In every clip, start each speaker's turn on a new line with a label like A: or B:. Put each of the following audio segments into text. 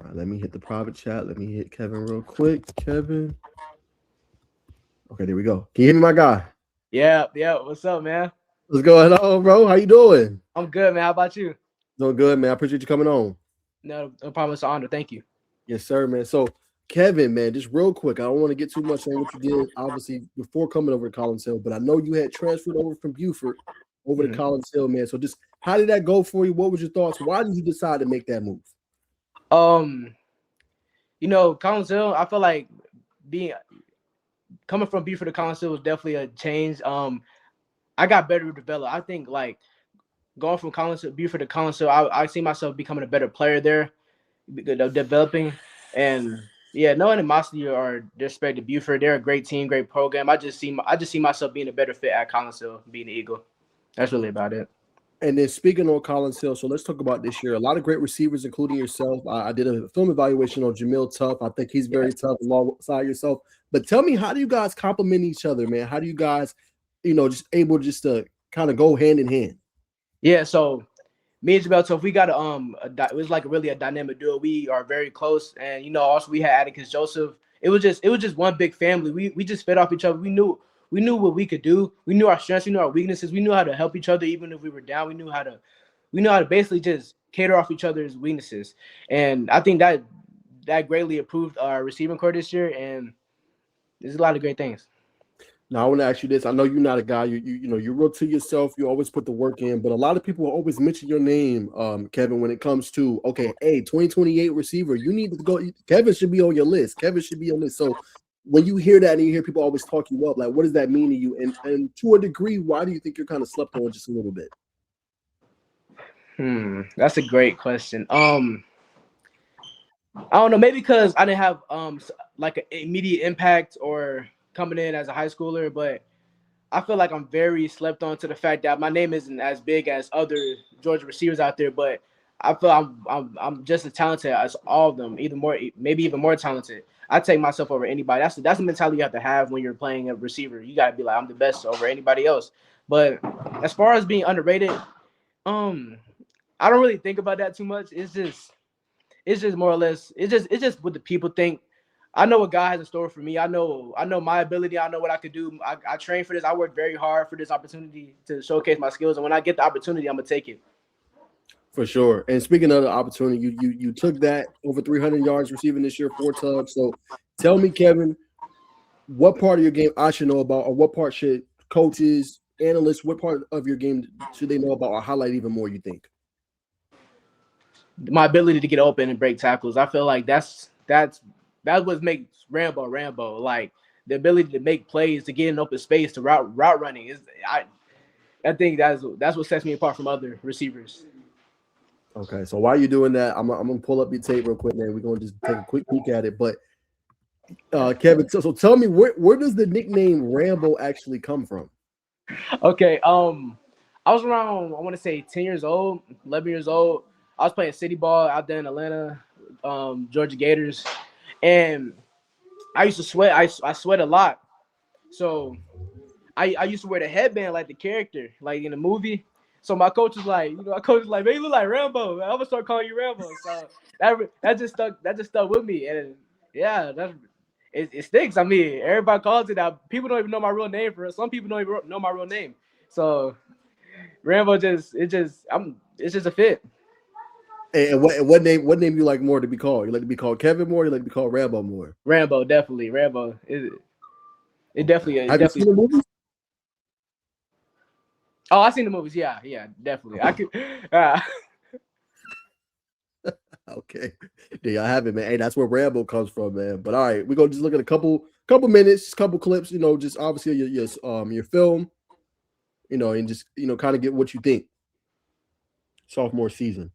A: All right, let me hit the private chat. Let me hit Kevin real quick. Kevin. Okay, there we go. Can you hear me, my guy?
B: Yeah, yeah. What's up, man?
A: What's going on, bro? How you doing?
B: I'm good, man. How about you?
A: Doing good, man. I appreciate you coming on.
B: No problem. It's an honor. Thank you.
A: Yes, sir, man. So, Kevin, man, just real quick, I don't want to get too much on what you did, obviously, before coming over to Collins Hill, but I know you had transferred over from Buford over to
B: Mhm.
A: Collins Hill, man. So, just how did that go for you? What was your thoughts? Why did you decide to make that move?
B: Um, Collins Hill, I feel like being coming from Buford to Collins Hill was definitely a change. I got better developed. I think like going from Buford to Collins Hill, I see myself becoming a better player there, developing, and yeah, no animosity or disrespect to Buford. They're a great team, great program. I just see myself being a better fit at Collins Hill, being an Eagle. That's really about it.
A: And then speaking on Collins Hill, so let's talk about this year. A lot of great receivers, including yourself. I did a film evaluation on Jamil Tough. I think he's
B: Yeah.
A: very tough alongside yourself. But tell me, how do you guys complement each other, man? How do you guys, just able just to kind of go hand in hand?
B: Yeah, so me and Jamel, so if we got it was like really a dynamic duo. We are very close, and also we had Atticus Joseph. It was just one big family. We just fed off each other. We knew what we could do. We knew our strengths. We knew our weaknesses. We knew how to help each other, even if we were down. We knew how to basically just cater off each other's weaknesses, and I think that greatly improved our receiving core this year. And there's a lot of great things.
A: Now I want to ask you this. I know you're not a guy. You're real to yourself. You always put the work in, but a lot of people always mention your name, Kevin, when it comes to okay, hey, 2028 receiver. You need to go. Kevin should be on your list. Kevin should be on this. So when you hear that and you hear people always talk you up, like what does that mean to you? And to a degree, why do you think you're kind of slept on just a little bit?
B: That's a great question. I don't know, maybe because I didn't have like an immediate impact or coming in as a high schooler, but I feel like I'm very slept on to the fact that my name isn't as big as other Georgia receivers out there, but I feel I'm just as talented as all of them, either more, maybe even more talented. I take myself over anybody. That's the mentality you have to have when you're playing a receiver. You gotta be like, I'm the best over anybody else. But as far as being underrated, um, I don't really think about that too much. It's just more or less it's just what the people think. I know what God has in store for me. I know my ability. I know what I could do. I train for this. I work very hard for this opportunity to showcase my skills. And when I get the opportunity, I'm gonna take it.
A: For sure. And speaking of the opportunity, you took that over 300 yards receiving this year, 4 tugs. So tell me, Kevin, what part of your game I should know about, or what part should coaches, analysts, what part of your game should they know about or highlight even more, you think?
B: My ability to get open and break tackles. I feel like that's what makes Rambo Rambo. Like the ability to make plays, to get in open space, to route running is I think that's what sets me apart from other receivers.
A: Okay, so while you're doing that, I'm gonna pull up your tape real quick, man. We're gonna just take a quick peek at it. But Kevin, so tell me where does the nickname Rambo actually come from?
B: Okay. I was around, I want to say 10 years old, 11 years old. I was playing city ball out there in Atlanta, Georgia Gators, and I used to sweat. I sweat a lot, so I used to wear the headband like the character, like in the movie. So my coach was like, man, you look like Rambo. I'm gonna start calling you Rambo. So that just stuck with me, and yeah, it sticks. I mean, everybody calls it out. People don't even know my real name for it. Some people don't even know my real name. So Rambo it's just a fit.
A: And what name you like more to be called? You like to be called Kevin more? Or you like to be called Rambo more?
B: Rambo, definitely. Rambo. It
A: Have you
B: definitely.
A: seen the movie?
B: Oh, I seen the movies. Yeah, yeah, definitely. I could. Uh,
A: Okay. Yeah, I have it, man. Hey, that's where Rambo comes from, man. But all right, we're gonna just look at a couple minutes, couple clips, just obviously your film, and just kind of get what you think sophomore season.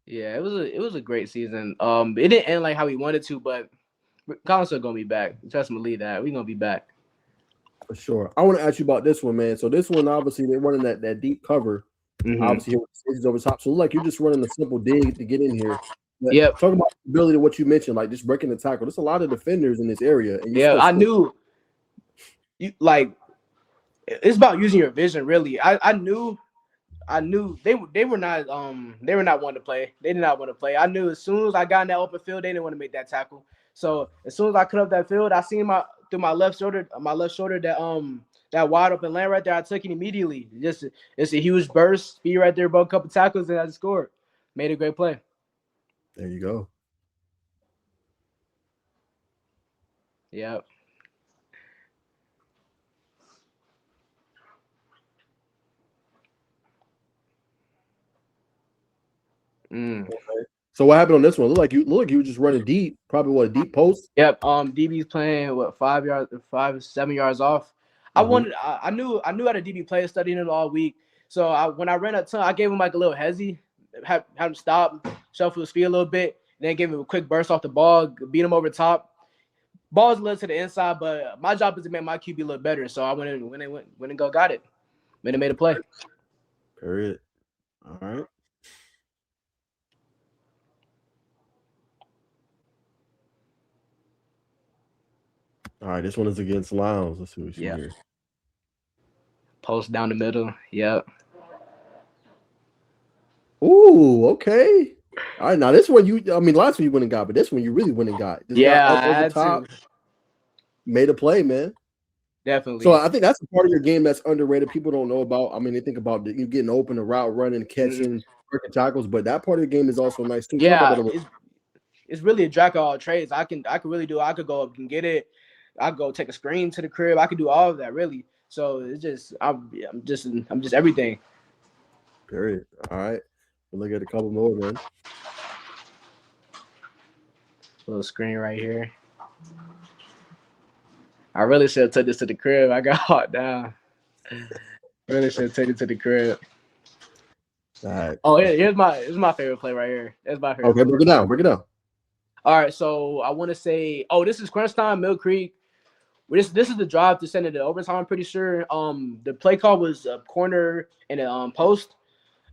B: yeah, it was a great season. It didn't end like how we wanted to, but Collins still gonna be back. Trust me, believe that we gonna be back.
A: For sure. I want to ask you about this one, man. So this one, obviously, they're running that deep cover.
B: Hmm.
A: Obviously, here with the stages over top. So like you're just running a simple dig to get in here. But
B: Yep.
A: talk about the ability of what you mentioned, like just breaking the tackle. There's a lot of defenders in this area, and you're
B: Yeah,
A: so
B: I
A: slow.
B: knew you like. It's about using your vision, really. I knew I knew they were not wanting to play. They did not want to play. I knew as soon as I got in that open field, they didn't want to make that tackle. So as soon as I cut up that field, I seen through my left shoulder that wide open lane right there. I took it immediately. It's a huge burst, speed right there, broke a couple tackles, and I scored. Made a great play.
A: There you go.
B: Yep.
A: Okay. So what happened on this one? Look like you were just running deep. Probably what, a deep post?
B: Yep. DB's playing 7 yards off. I knew how the DB play, studying it all week. So when I ran a ton, I gave him like a little hezzy, had him stop, shuffle his feet a little bit, and then gave him a quick burst off the ball, beat him over the top. Ball's a little to the inside, but my job is to make my QB look better. So I went and got it. Made a play.
A: Period. All right. All right, this one is against Lowndes. Let's see what she here.
B: Post down the middle. Yep.
A: Ooh, okay. All right, now this one last one you went and got, but this one you really went and got. Just got
B: I had
A: top, made a play, man.
B: Definitely.
A: So I think that's a part of your game that's underrated. People don't know about. I mean, they think about you getting open, the route running, catching, breaking tackles, but that part of the game is also nice too.
B: Yeah, it's really a jack of all trades. I can really do. I could go up and get it. I could go take a screen to the crib. I could do all of that really. So it's just I'm just everything.
A: Period. All right. We'll look at a couple more, man.
B: Little screen right here. I really should have took this to the crib. I got hot down. Really should have taken it to the crib.
A: All right.
B: Oh, here's my favorite play right here. That's my favorite.
A: Okay, break it down.
B: All right, so I want to say, this is crunch time, Mill Creek. This is the drive to send it to overtime. I'm pretty sure. The play call was a corner and a post,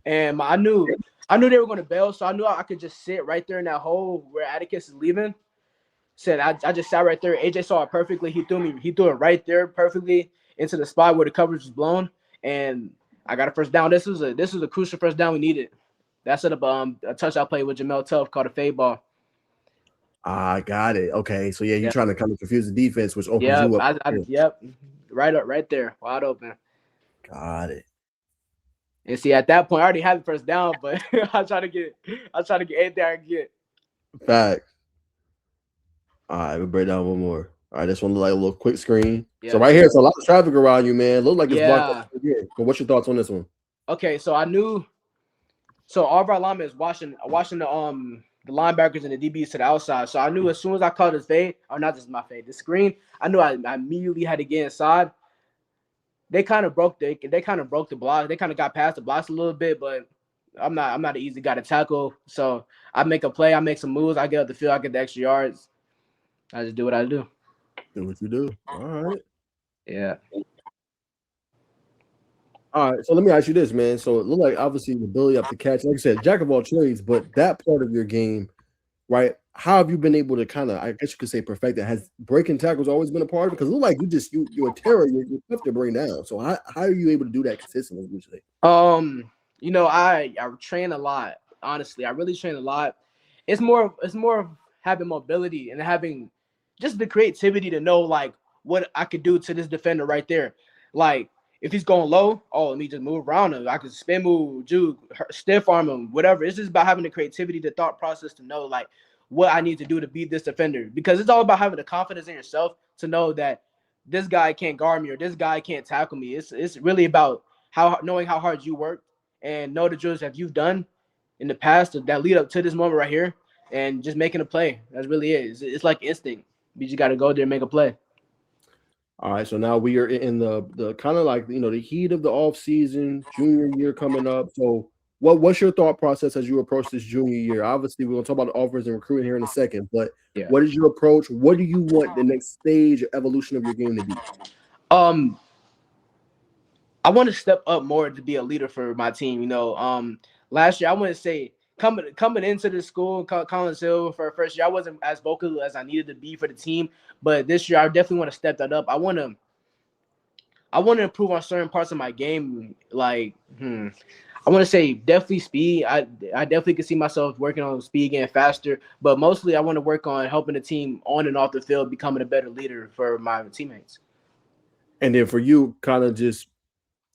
B: and I knew they were going to bail, so I knew I could just sit right there in that hole where Atticus is leaving. Said I just sat right there. AJ saw it perfectly. He threw it right there perfectly into the spot where the coverage was blown, and I got a first down. This was a crucial first down we needed. That set up a touchdown play with Jamel Tuff called a fade ball.
A: I got it. Okay, so you're trying to kind of confuse the defense, which opens you up.
B: Yep, right there, wide open.
A: Got it.
B: And see, at that point, I already had the first down, but I try to get anything I can get.
A: Fact. All right, we'll break down one more. All right, this one look like a little quick screen.
B: Yeah.
A: So right here, it's a lot of traffic around you, man. Look like it's blocked. But what's your thoughts on this one?
B: Okay, so I knew. So all of our linemen is watching the linebackers and the DBs to the outside. So I knew as soon as I caught his fade, or not just my fade, the screen, I knew I immediately had to get inside. They kind of broke the block. They kind of got past the blocks a little bit, but I'm not an easy guy to tackle. So I make a play, I make some moves, I get up the field, I get the extra yards. I just do what I do.
A: Do what you do. All right.
B: Yeah.
A: All right. So let me ask you this, man. So it looked like obviously the ability up to catch, like I said, jack of all trades, but that part of your game, right? How have you been able to kind of, I guess you could say, perfect that? Has breaking tackles always been a part of it? Because it looked like you're a terror. You're tough to bring down. So how are you able to do that consistently usually?
B: I train a lot. Honestly, I really train a lot. It's more of having mobility and having just the creativity to know like what I could do to this defender right there. Like if he's going low, let me just move around him. I could spin move, juke, stiff arm him, whatever. It's just about having the creativity, the thought process to know like what I need to do to beat this defender. Because it's all about having the confidence in yourself to know that this guy can't guard me or this guy can't tackle me. It's really about knowing how hard you work and know the drills that you've done in the past that lead up to this moment right here and just making a play. That's really it. It's like instinct. You just got to go there and make a play.
A: All right, so now we are in the kind of like, the heat of the off season, junior year coming up. So what's your thought process as you approach this junior year? Obviously, we're going to talk about the offers and recruiting here in a second, but what is your approach? What do you want the next stage of evolution of your game to be?
B: I want to step up more to be a leader for my team. Last year I want to say coming into the school, Collins Hill for first year, I wasn't as vocal as I needed to be for the team. But this year, I definitely want to step that up. I want to improve on certain parts of my game. Like, I I want to say definitely speed. I definitely can see myself working on speed, getting faster, but mostly I want to work on helping the team on and off the field, becoming a better leader for my teammates.
A: And then for you, kind of just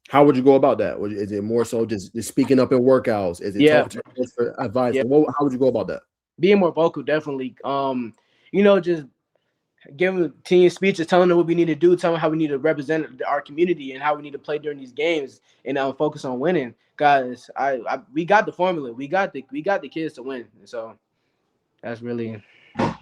A: how would you go about that? Is it more so just speaking up in workouts? Is it
B: Yeah,
A: talking to your for advice?
B: yeah,
A: How would you go about that?
B: being more vocal, definitely. Just giving team speeches, telling them what we need to do, telling them how we need to represent our community and how we need to play during these games, and focus on winning. Guys, we got the formula. We got the kids to win. So that's really we're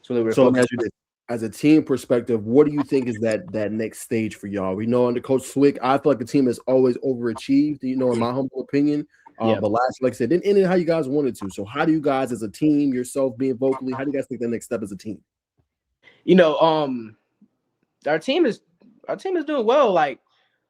A: So let me
B: focused.
A: ask you this: as a team perspective, what do you think is that next stage for y'all? We know under Coach Swick, I feel like the team has always overachieved. In my humble opinion.
B: Yeah.
A: But like I said, didn't end it how you guys wanted to. So how do you guys, as a team, yourself being vocally, how do you guys think the next step as a team?
B: Our team is doing well. Like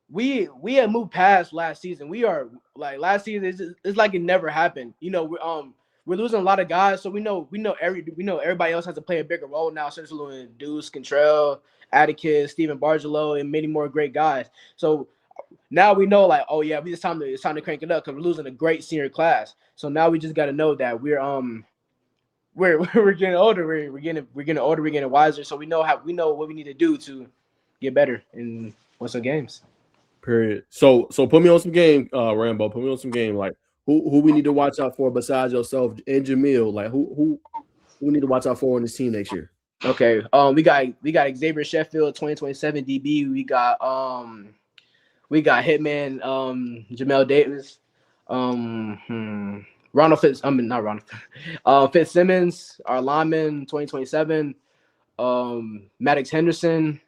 B: we had moved past last season. We are like last season. It's like it never happened. We're losing a lot of guys, so we know everybody else has to play a bigger role now. Since we're losing Deuce, Contrell, Atticus, Steven Bargelo, and many more great guys. So now we know, like, oh yeah, it's time to crank it up because we're losing a great senior class. So now we just got to know that we're getting older. We're getting older. We're getting wiser. So we know what we need to do to get better in some games.
A: Period. So put me on some game, Rambo. Put me on some game. Like who we need to watch out for besides yourself and Jamil. Like who we need to watch out for on this team next year.
B: Okay. We got Xavier Sheffield, 2027 DB. We got Hitman, Jamel Davis, Ronald Fitz. I mean, not Ronald. Fitzsimmons, our lineman, 2027. Maddox Henderson.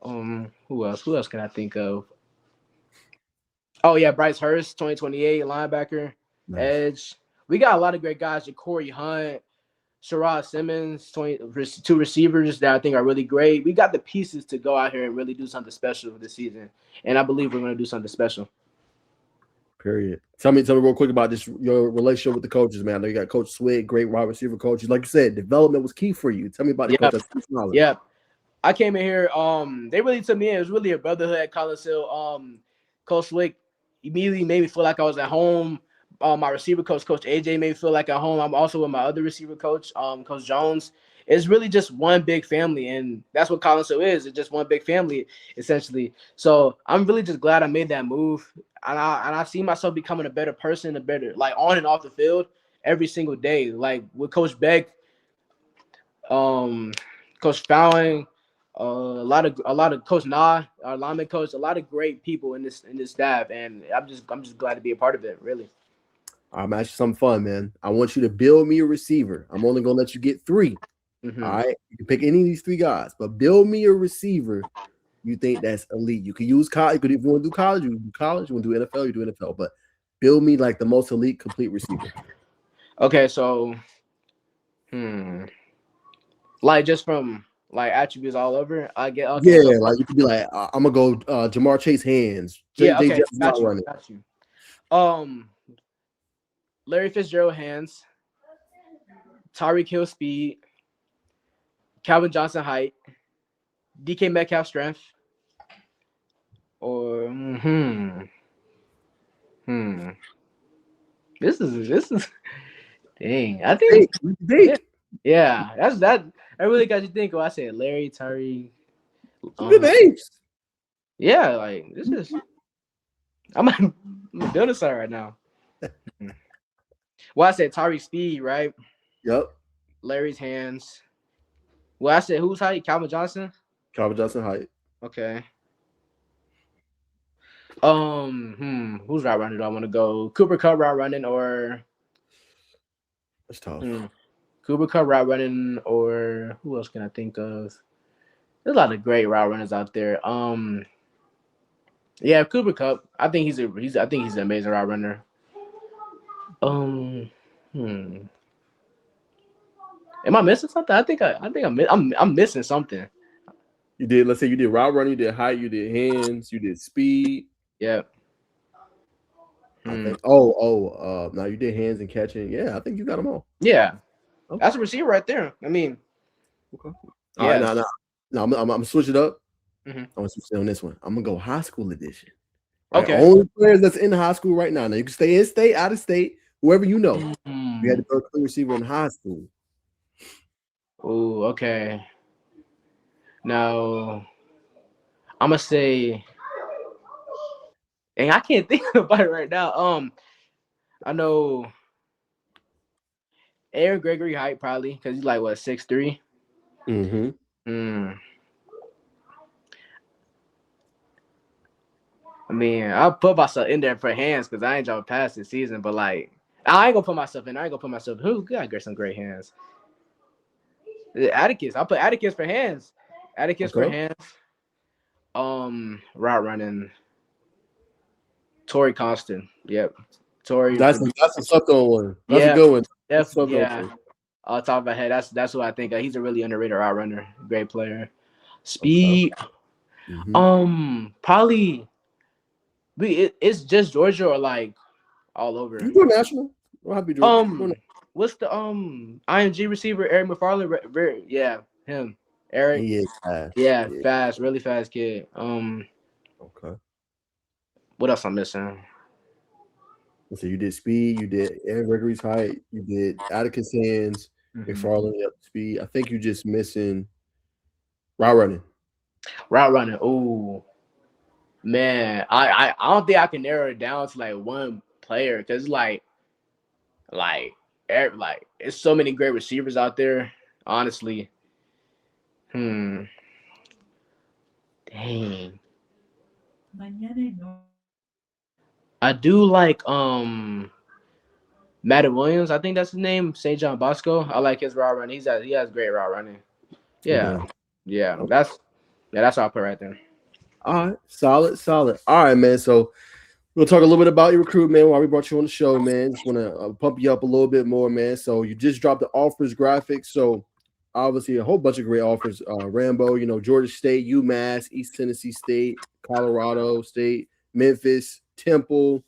B: Who else? Who else can I think of? Oh yeah, Bryce Hurst, 2028 linebacker, nice. Edge. We got a lot of great guys. Corey Hunt, Sherrod Simmons, 2 receivers that I think are really great. We got the pieces to go out here and really do something special this season, and I believe we're going to do something special.
A: Period. Tell me real quick about this your relationship with the coaches, man. I know you got Coach Swig, great wide receiver coaches. Like you said, development was key for you. Tell me about the coach.
B: Yeah. I came in here. They really took me in. It was really a brotherhood at Collins Hill. Coach Swick immediately made me feel like I was at home. My receiver coach, Coach AJ, made me feel like at home. I'm also with my other receiver coach, Coach Jones. It's really just one big family, and that's what Collins Hill is. It's just one big family, essentially. So I'm really just glad I made that move, and I see myself becoming a better person, like on and off the field every single day. Like with Coach Beck, Coach Fowling. A lot of Coach Nah, our lineman coach, a lot of great people in this staff, and I'm just glad to be a part of it. Really.
A: I'm actually something fun, man. I want you to build me a receiver. I'm only gonna let you get 3. Mm-hmm. All right, you can pick any of these 3 guys, but build me a receiver. You think that's elite? You can use college. If you want to do college, you do college. You want to do NFL, you do NFL. But build me like the most elite, complete receiver.
B: Okay, so, like just from. Like attributes all over.
A: Like you could be like, I'm gonna go Jamar Chase hands.
B: Got you. Larry Fitzgerald hands. Tyreek Hill speed. Calvin Johnson height. DK Metcalf strength. Or This is dang. I think yeah, that's that. I really got you thinking. I said Larry, Tyree.
A: Good names.
B: Yeah, like this is. I'm a building site right now. Well, I said Tyree speed, right?
A: Yep.
B: Larry's hands. Well, I said who's height? Calvin Johnson.
A: Calvin Johnson height.
B: Okay. Who's route running? Do I want to go Cooper Kupp route running or?
A: That's tough.
B: Cooper Kupp route running, or who else can I think of? There's a lot of great route runners out there. Yeah, Cooper Kupp. I think he's an amazing route runner. Am I missing something? I think I'm missing something.
A: You did. Let's say you did route running, you did height, you did hands, you did speed.
B: Yeah.
A: I think. Now you did hands and catching. Yeah, I think you got them all.
B: Yeah. Okay. That's a receiver right there. I mean,
A: okay. All right, now I'm gonna switch it up. I'm gonna switch it on this one. I'm gonna go high school edition. Right,
B: Okay.
A: only players that's in high school right now. Now you can stay in state, out of state, whoever you know. You had to be a clear receiver in high school.
B: Oh, okay. Now I'm gonna say, and I can't think about it right now. I know Aaron Gregory height probably because he's like what 6'3".
A: Mm-hmm.
B: Hmm. I mean, I'll put myself in there for hands because I ain't dropping past this season, but like I ain't gonna put myself in. I ain't gonna put myself. Who got some great hands? Atticus. I'll put Atticus for hands. Atticus for
A: Okay.
B: hands. Route running. Tory Constant. Yep. Tory.
A: That's a slept on one. That's a
B: Yeah.
A: good one. That's a slept on
B: Yeah.
A: one.
B: Off the top of my head, that's what I think. He's a really underrated route runner. Great player.
A: Okay.
B: Speed.
A: Mm-hmm.
B: Probably. It's just Georgia or like all over.
A: You go national. Don't have to be Georgia. Go national.
B: What's the IMG receiver Eric McFarland? Yeah, him. Eric.
A: He is fast.
B: Yeah,
A: Yeah.
B: fast, really fast kid.
A: Okay.
B: What else I'm missing?
A: So you did speed, you did Aaron Gregory's height, you did Atticus hands,
B: Mm-hmm.
A: McFarland up speed. I think you just missing route running.
B: Route running. Ooh, man, I don't think I can narrow it down to like one player because like like it's so many great receivers out there. Honestly, dang. I do like Madden Williams. I think that's his name. St. John Bosco. I like his route running. He has great route running. Yeah,
A: Okay.
B: yeah. That's all I put right there.
A: All right. Solid, solid. All right, man. So we'll talk a little bit about your recruitment while we brought you on the show, man. Just want to pump you up a little bit more, man. So you just dropped the offers graphics. So obviously a whole bunch of great offers. Rambo, Georgia State, UMass, East Tennessee State, Colorado State, Memphis, Temple.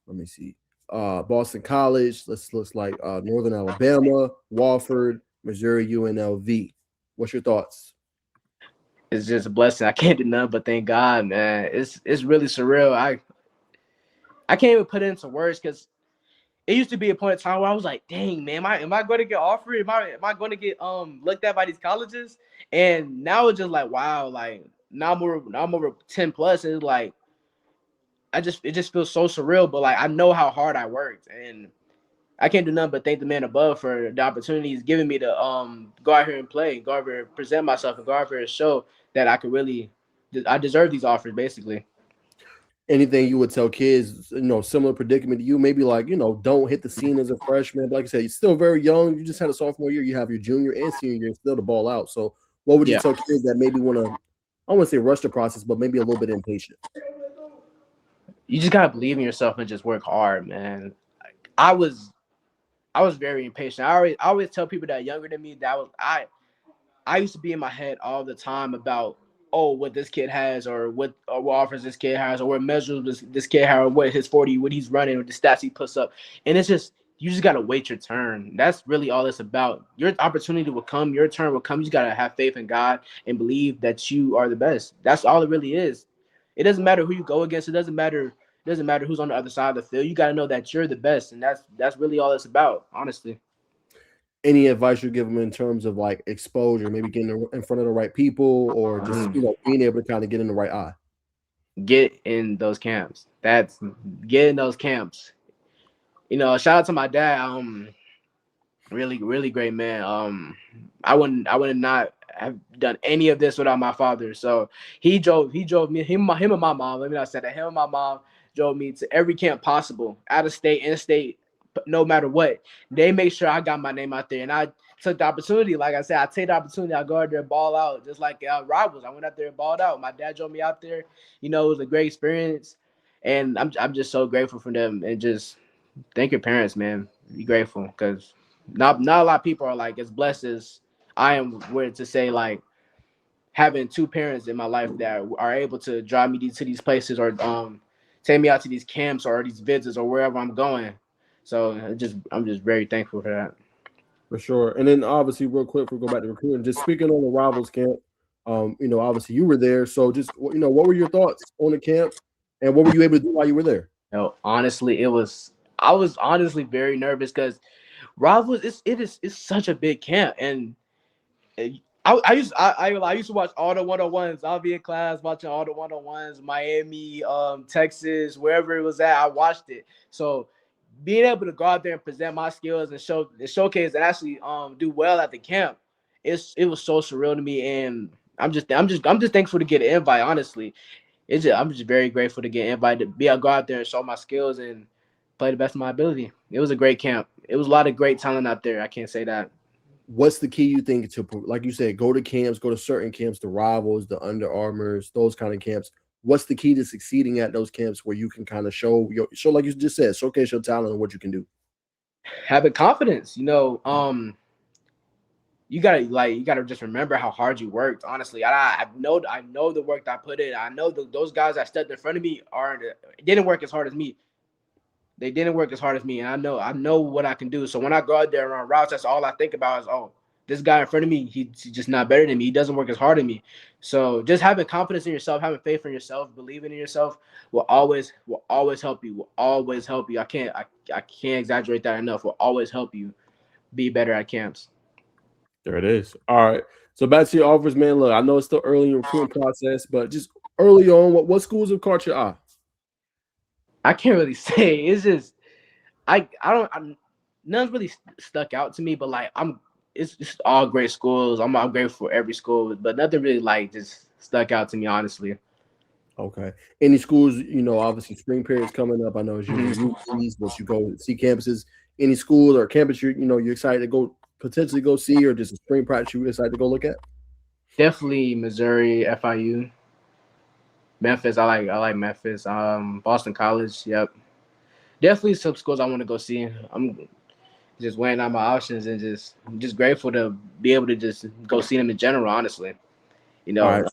A: Let me see. Boston College. Looks like Northern Alabama, Wofford, Missouri, UNLV. What's your thoughts?
B: It's just a blessing. I can't do nothing but thank God, man. It's really surreal. I can't even put it into words because it used to be a point in time where I was like, dang, man, am I going to get offered? Am I going to get looked at by these colleges? And now it's just like, wow, like now I'm over 10 plus. And it's like it just feels so surreal. But like I know how hard I worked, and I can't do nothing but thank the man above for the opportunity he's giving me to go out here and play, go out here and present myself, and go out here and show that I deserve these offers, basically.
A: Anything you would tell kids, similar predicament to you, maybe like, don't hit the scene as a freshman. But like I said, you're still very young. You just had a sophomore year. You have your junior and senior year still to ball out. So what would you
B: Yeah.
A: tell kids that maybe want to, I don't want to say rush the process, but maybe a little bit impatient?
B: You just gotta believe in yourself and just work hard, man. I was I was very impatient. I always tell people that are younger than me that I used to be in my head all the time about what this kid has or what offers this kid has or what measures this kid has or what his 40 what he's running or the stats he puts up. And it's just you just gotta wait your turn. That's really all it's about. Your opportunity will come, your turn will come. You just gotta have faith in God and believe that you are the best. That's all it really is. It doesn't matter who you go against. It doesn't matter who's on the other side of the field. You gotta know that you're the best, and that's really all it's about, honestly.
A: Any advice you give them in terms of like exposure, maybe getting in front of the right people or just, being able to kind of get in the right eye?
B: Get in those camps. Get in those camps. Shout out to my dad. Really, really great man. I would not have done any of this without my father. So he drove me, him and my mom. Let me not say that. Him and my mom drove me to every camp possible, out of state, in state, no matter what. They make sure I got my name out there, and I took the opportunity. Like I said, I take the opportunity. I go out there and ball out, just like rivals. I went out there and balled out. My dad drove me out there. It was a great experience, and I'm just so grateful for them. And just thank your parents, man. Be grateful because not a lot of people are like as blessed as I am. Where to say like having two parents in my life that are able to drive me to these places or take me out to these camps or these visits or wherever I'm going. So I'm just very thankful for that.
A: For sure. And then obviously, real quick, we go back to recruiting. Just speaking on the rivals camp, obviously you were there. So just what were your thoughts on the camp? And what were you able to do while you were there?
B: No, honestly, I was honestly very nervous because Rivals it's such a big camp, and I used to watch all the 101s. I'll be in class watching all the 101s, Miami, Texas, wherever it was at. I watched it. So being able to go out there and present my skills and showcase and actually do well at the camp, it was so surreal to me, and I'm just thankful to get an invite. Honestly, I'm just very grateful to get invited to go out there and show my skills and play the best of my ability. It was a great camp. It was a lot of great talent out there. I can't say that.
A: What's the key you think to, like you said, go to camps, go to certain camps, the Rivals, the Under Armours, those kind of camps? What's the key to succeeding at those camps where you can kind of show like you just said, showcase your talent and what you can do?
B: Having confidence, you gotta just remember how hard you worked. Honestly, I know the work that I put in. I know those guys that stepped in front of me didn't work as hard as me. They didn't work as hard as me, and I know what I can do. So when I go out there and run routes, that's all I think about is, oh, this guy in front of me, he's just not better than me. He doesn't work as hard as me. So just having confidence in yourself, having faith in yourself, believing in yourself will always help you. Will always help you. I can't exaggerate that enough. Will always help you be better at camps.
A: There it is. All right. So back to your offers, man. Look, I know it's still early in the recruiting process, but just early on, what schools have caught your eye?
B: I can't really say. It's just none's really stuck out to me, but like it's just all great schools. I'm grateful for every school, but nothing really like just stuck out to me, honestly.
A: Okay. Any schools, obviously spring period's coming up. I know it's usually once you go see campuses. Any school or campus you're excited to go potentially go see, or just a spring practice you decide to go look at?
B: Definitely Missouri, FIU, Memphis. I like Memphis. Boston College. Yep. Definitely some schools I want to go see. I'm just weighing out my options and I'm just grateful to be able to just go see them in general. Honestly,
A: All right.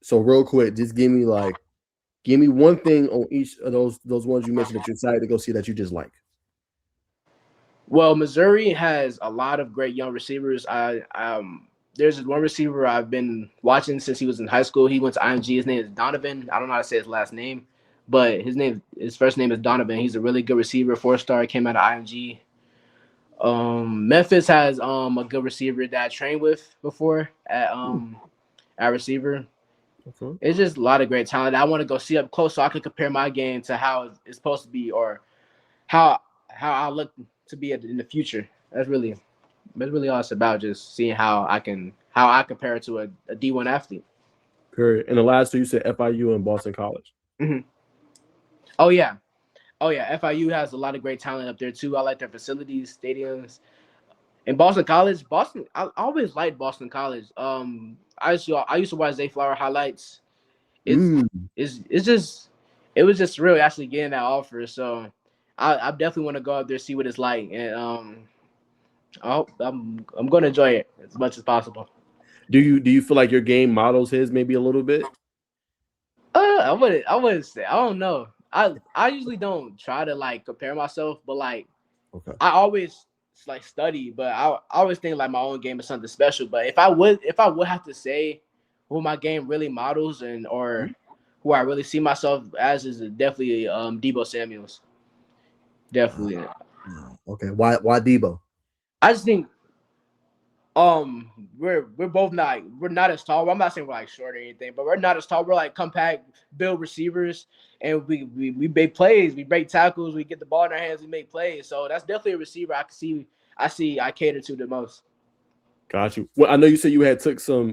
A: So real quick, just give me one thing on each of those ones you mentioned that you're excited to go see that you just like.
B: Well, Missouri has a lot of great young receivers. There's one receiver I've been watching since he was in high school. He went to IMG. His name is Donovan. I don't know how to say his last name, but his first name is Donovan. He's a really good receiver, 4-star. Came out of IMG. Memphis has a good receiver that I trained with before at receiver. Okay. It's just a lot of great talent. I want to go see up close so I can compare my game to how it's supposed to be or how I look to be in the future. That's really all it's about. Just seeing how I compare it to a D1 athlete.
A: Period. And the last two you said FIU and Boston College.
B: Mm-hmm. Oh yeah. FIU has a lot of great talent up there too. I like their facilities, stadiums. And Boston College, I always liked Boston College. I used to watch Zay Flower highlights. It was just really actually getting that offer. So I definitely want to go up there, see what it's like, and I'm going to enjoy it as much as possible.
A: Do you feel like your game models his maybe a little bit?
B: I wouldn't say. I don't know. I usually don't try to like compare myself, but like I always like study, but I always think like my own game is something special. But if I would have to say who my game really models or who I really see myself as is definitely Deebo Samuels. Definitely.
A: Okay. Why Deebo?
B: I just think we're both we're not as tall. I'm not saying we're like short or anything, but we're not as tall. We're like compact, build receivers, and we make plays, we break tackles, we get the ball in our hands, we make plays. So that's definitely a receiver I cater to the most.
A: Got you. Well, I know you said you had took some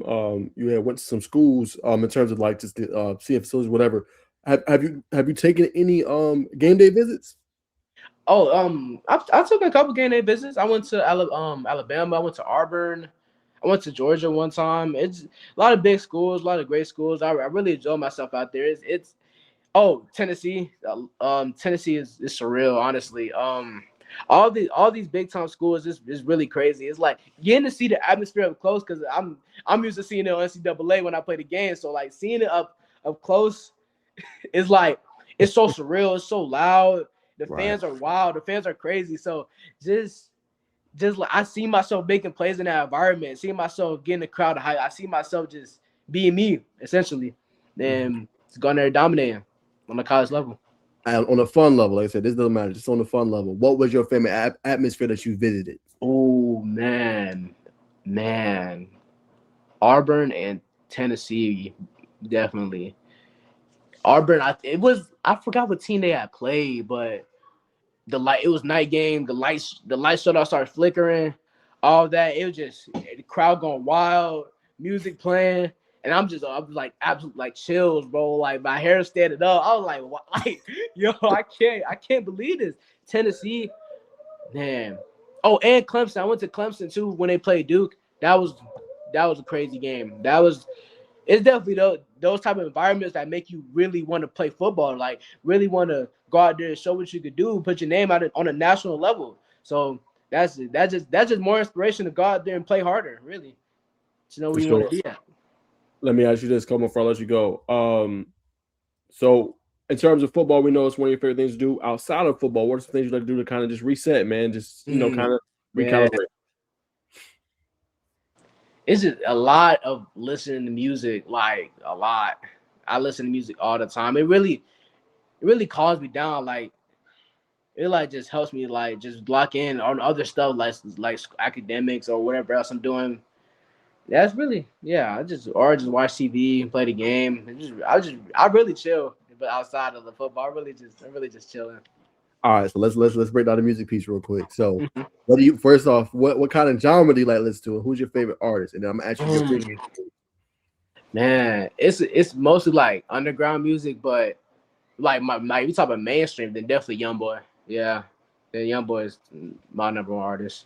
A: went to some schools in terms of like just the CF facilities, whatever. Have you taken any game day visits?
B: Oh, I took a couple game day visits. I went to Alabama. I went to Auburn. I went to Georgia one time. It's a lot of big schools, a lot of great schools. I really enjoy myself out there. It's Tennessee. Tennessee is surreal, honestly. All these big time schools is really crazy. It's like getting to see the atmosphere up close because I'm used to seeing it on NCAA when I play the game. So like seeing it up close, it's like it's so surreal. It's so loud. The fans are wild. The fans are crazy. So just like I see myself making plays in that environment. Seeing myself getting the crowd high. I see myself just being me essentially, and it's going there dominating. on the college level.
A: On a fun level, like I said, this doesn't matter. Just on the fun level, what was your favorite atmosphere that you visited?
B: Oh man, Auburn and Tennessee, definitely. Auburn, I forgot what team they had played, but it was night game. The lights shut off, started flickering, all that. It was just the crowd going wild, music playing, and I was like absolute like chills, bro. Like my hair standing up. I was like, what? Like, yo, I can't believe this. Tennessee, man. Oh, and Clemson. I went to Clemson too when they played Duke. That was a crazy game. It's definitely those type of environments that make you really want to play football, like really want to go out there and show what you could do, put your name out on a national level. So that's just more inspiration to go out there and play harder, really, to know
A: For
B: where you want
A: sure.
B: to be at.
A: Let me ask you this, come before I let you go. So in terms of football, we know it's one of your favorite things to do. Outside of football, what are some things you like to do to kind of just reset, man? Just kind of
B: Yeah,
A: recalibrate.
B: it's just a lot of listening to music, like a lot. I listen to music all the time. It really calms me down, like it like just helps me like just lock in on other stuff like academics or whatever else I'm doing. That's really, yeah. I just watch TV and play the game. I really chill. But outside of the football, I really just chilling.
A: All right, so let's break down the music piece real quick. So, what do you first off? What kind of genre do you like to listen to? And who's your favorite artist? And then I'm gonna ask you your pregame.
B: Man, it's mostly like underground music, but like you talk about mainstream, then definitely YoungBoy. Yeah, the YoungBoy is my number one artist.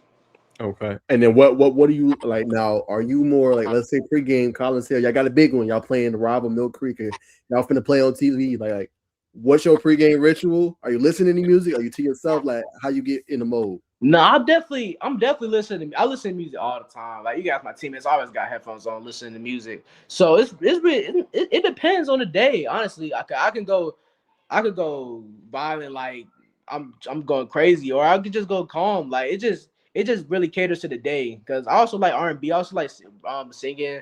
A: Okay. And then what do you like now? Are you more like, let's say pregame, Collins Hill, y'all got a big one, y'all playing the rival Mill Creek, or y'all finna play on TV? Like what's your pregame ritual? Are you listening to music? Are you to yourself? Like how you get in the mode?
B: No, I'm definitely listening. I listen to music all the time. Like you guys, my teammates I always got headphones on, listening to music. So it's really it depends on the day. Honestly, I could go violent, like I'm going crazy, or I could just go calm. Like it just really caters to the day. Cause I also like R&B, I also like singing.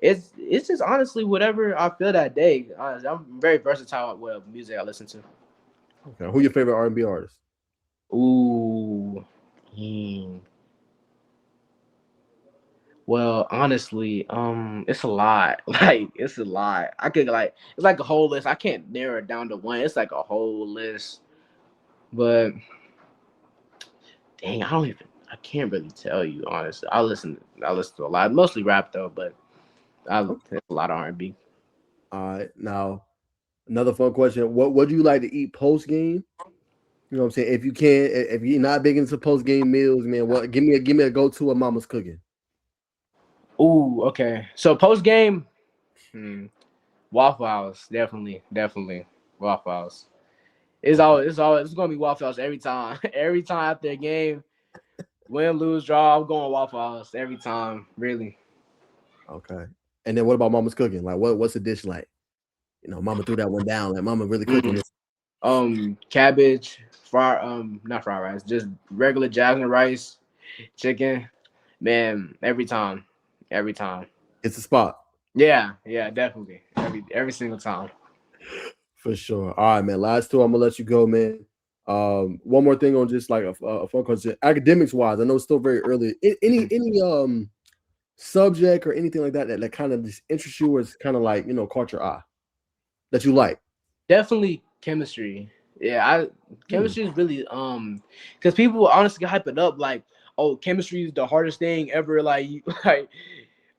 B: It's just honestly whatever I feel that day. Honestly, I'm very versatile with music I listen to.
A: Okay. Who your favorite R&B artist?
B: Ooh. Hmm. Well, honestly, it's a lot. Like it's a lot. I could like it's like a whole list. I can't narrow it down to one. It's like a whole list. But dang, I can't really tell you honestly. I listen to a lot, mostly rap though, but I listen to a lot of R&B.
A: All right. Now, another fun question. What do you like to eat post game? You know what I'm saying? If you can, if you're not big into post game meals, man, what give me a go-to of mama's cooking.
B: Ooh, okay. So post game, hmm, Waffle House, definitely Waffle House.
A: Okay.
B: It's gonna be Waffle House every time. Every time after a game, win, lose, draw, I'm going Waffle House every time. Really.
A: Okay. And then what about mama's cooking? Like what's the dish like? Mama threw that one down. Like mama really cooking
B: Mm.
A: this.
B: Cabbage, not fried rice, just regular jasmine rice, chicken. Man, every time.
A: It's a spot.
B: Yeah, definitely. Every single time.
A: For sure. All right, man. Last two, I'm gonna let you go, man. One more thing on just like a fun question. Academics wise, I know it's still very early. Any subject or anything like that kind of just interests you, or it's kind of like caught your eye that you like.
B: Definitely chemistry. Yeah,
A: Hmm.
B: chemistry is really because people honestly hype it up like, oh, chemistry is the hardest thing ever. Like, like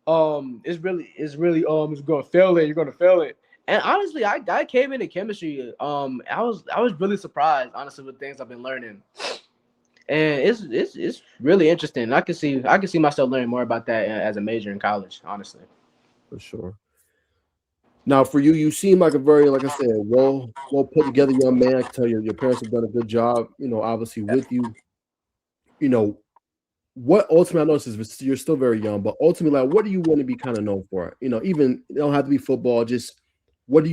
B: it's gonna fail it. You're gonna fail it. And honestly, I came into chemistry. I was really surprised, honestly, with things I've been learning, and it's really interesting. I can see myself learning more about that as a major in college. Honestly.
A: For sure. Now, for you, you seem like a very, like I said, well put together young man. I can tell you, your parents have done a good job. Obviously with you. You know, what ultimately I know this is you're still very young, but ultimately, like, what do you want to be kind of known for? Even it don't have to be football. Just what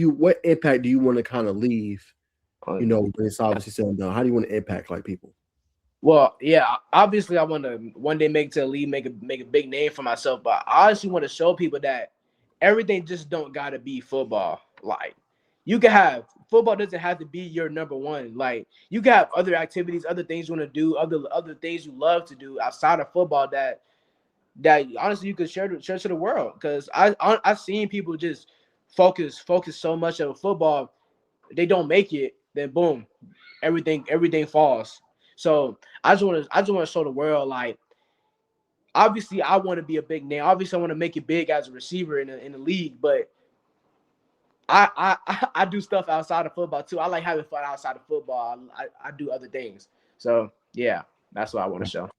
A: impact do you want to kind of leave? When it's obviously said and done. How do you want to impact like people?
B: Well, yeah, obviously I want to one day make it to the league, make a big name for myself. But I honestly want to show people that everything just don't gotta be football. Like you can have football doesn't have to be your number one. Like you can have other activities, other things you want to do, other things you love to do outside of football that honestly you could share to the world. Because I've seen people just focus so much on football, they don't make it, then boom, everything falls. So I just want to show the world, like, obviously I want to be a big name. Obviously I want to make it big as a receiver in the league, but I do stuff outside of football too. I like having fun outside of football. I do other things. So yeah, that's what I want to show.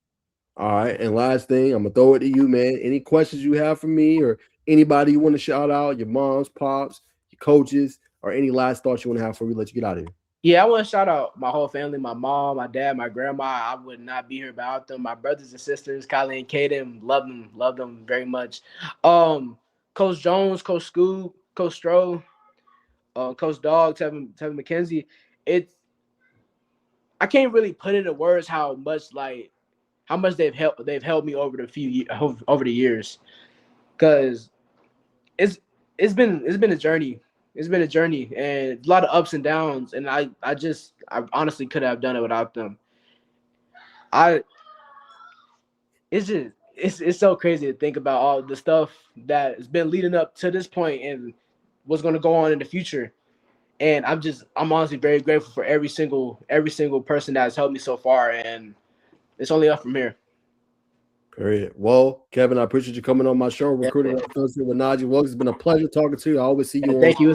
A: All right. And last thing, I'm gonna throw it to you, man. Any questions you have for me or anybody you want to shout out, your moms, pops, your coaches, or any last thoughts you want to have before we let you get out of here?
B: Yeah, I want to shout out my whole family, my mom, my dad, my grandma. I would not be here without them. My brothers and sisters, Kylie and Kaden, love them very much. Um, Coach Jones, Coach Scoob, Coach Stroh, Coach Dog, Tevin McKenzie. It's I can't really put into words how much they've helped me over the years, because it's it's been a journey. It's been a journey and a lot of ups and downs, and I honestly could have done it without them. I it's just it's so crazy to think about all the stuff that has been leading up to this point and what's going to go on in the future. And I'm honestly very grateful for every single person that has helped me so far, and it's only up from here.
A: Period. Well, Kevin, I appreciate you coming on my show,
B: Yeah.
A: recruiting with Najeh Wilkins. It's been a pleasure talking to you. I always see you on
B: Thank you.